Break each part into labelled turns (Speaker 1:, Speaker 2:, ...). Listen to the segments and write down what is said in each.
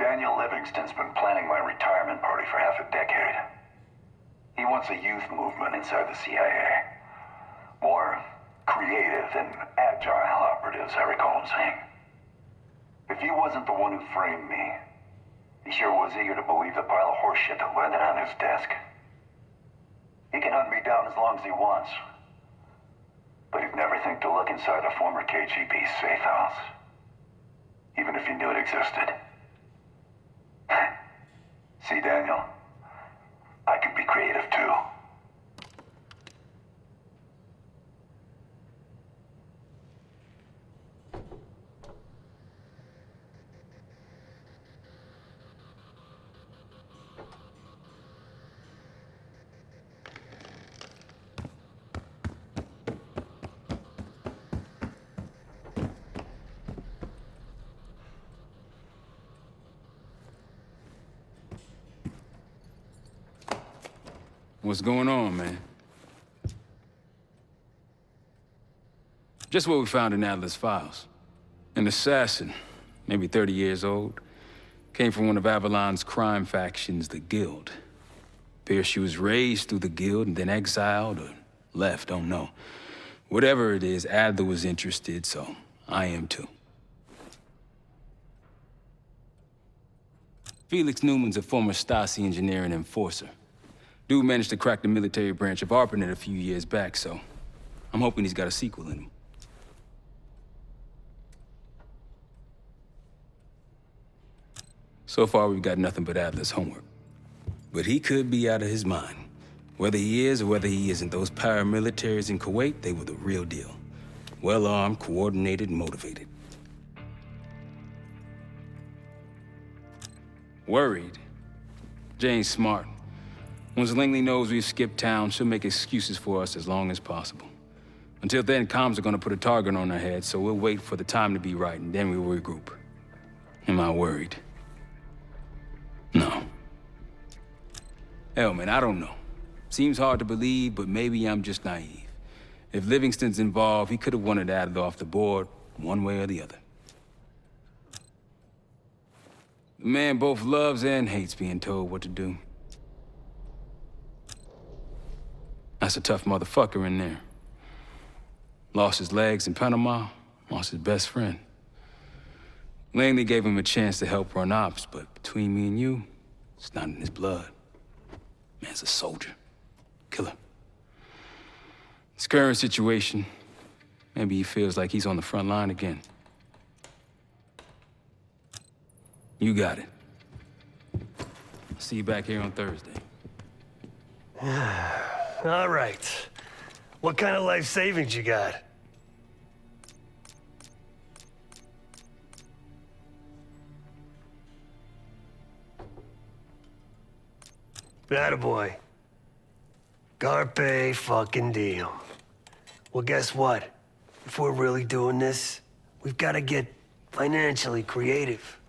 Speaker 1: Daniel Livingston's been planning my retirement party for half a decade. He wants a youth movement inside the CIA. More creative and agile operatives, I recall him saying. If he wasn't the one who framed me, he sure was eager to believe the pile of horseshit that landed on his desk. He can hunt me down as long as he wants. But he'd never think to look inside a former KGB safe house. Even if he knew it existed. See, Daniel, I can be creative too.
Speaker 2: What's going on, man? Just what we found in Adler's files. An assassin, maybe 30 years old, came from one of Avalon's crime factions, the Guild. Appears she was raised through the Guild and then exiled or left, don't know. Whatever it is, Adler was interested, so I am too. Felix Newman's a former Stasi engineer and enforcer. Dude managed to crack the military branch of ARPANET a few years back, so I'm hoping he's got a sequel in him. So far, we've got nothing but Adler's homework. But he could be out of his mind. Whether he is or whether he isn't, those paramilitaries in Kuwait, they were the real deal. Well-armed, coordinated, and motivated. Worried? Jane's smart. Once Langley knows we've skipped town, she'll make excuses for us as long as possible. Until then, comms are gonna put a target on our heads, so we'll wait for the time to be right, and then we'll regroup. Am I worried? No. Hell, man, I don't know. Seems hard to believe, but maybe I'm just naive. If Livingston's involved, he could have wanted Adler off the board, one way or the other. The man both loves and hates being told what to do. That's a tough motherfucker in there. Lost his legs in Panama, lost his best friend. Langley gave him a chance to help run ops, but between me and you, it's not in his blood. Man's a soldier. Killer. His current situation, maybe he feels like he's on the front line again. You got it. See you back here on Thursday.
Speaker 3: All right. What kind of life savings you got? Attaboy. Carpe fucking diem. Well, guess what? If we're really doing this, we've got to get financially creative.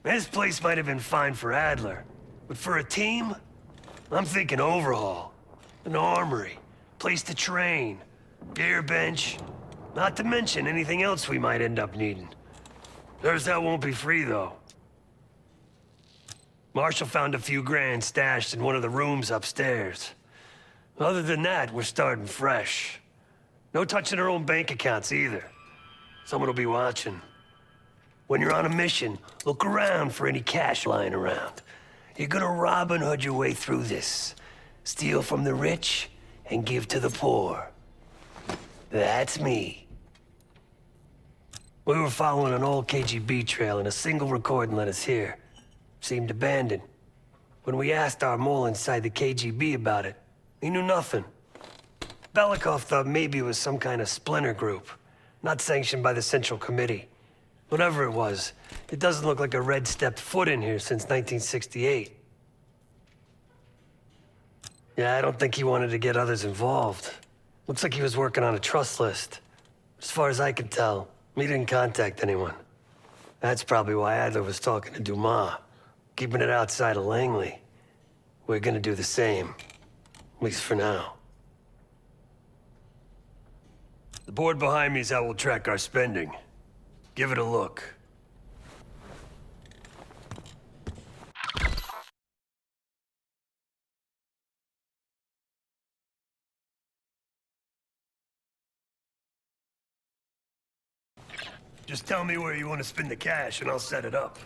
Speaker 3: This place might have been fine for Adler, but for a team, I'm thinking overhaul. An armory, place to train, gear bench, not to mention anything else we might end up needing. There's that won't be free, though. Marshall found a few grand stashed in one of the rooms upstairs. Other than that, we're starting fresh. No touching our own bank accounts either. Someone will be watching. When you're on a mission, look around for any cash lying around. You're gonna Robin Hood your way through this. Steal from the rich and give to the poor. That's me. We were following an old KGB trail and a single recording led us here. Seemed abandoned. When we asked our mole inside the KGB about it, he knew nothing. Belikov thought maybe it was some kind of splinter group, not sanctioned by the Central Committee. Whatever it was, it doesn't look like a Red stepped foot in here since 1968. Yeah, I don't think he wanted to get others involved. Looks like he was working on a trust list. As far as I can tell, he didn't contact anyone. That's probably why Adler was talking to Dumas, keeping it outside of Langley. We're gonna do the same, at least for now. The board behind me is how we'll track our spending. Give it a look. Just tell me where you want to spend the cash and I'll set it up.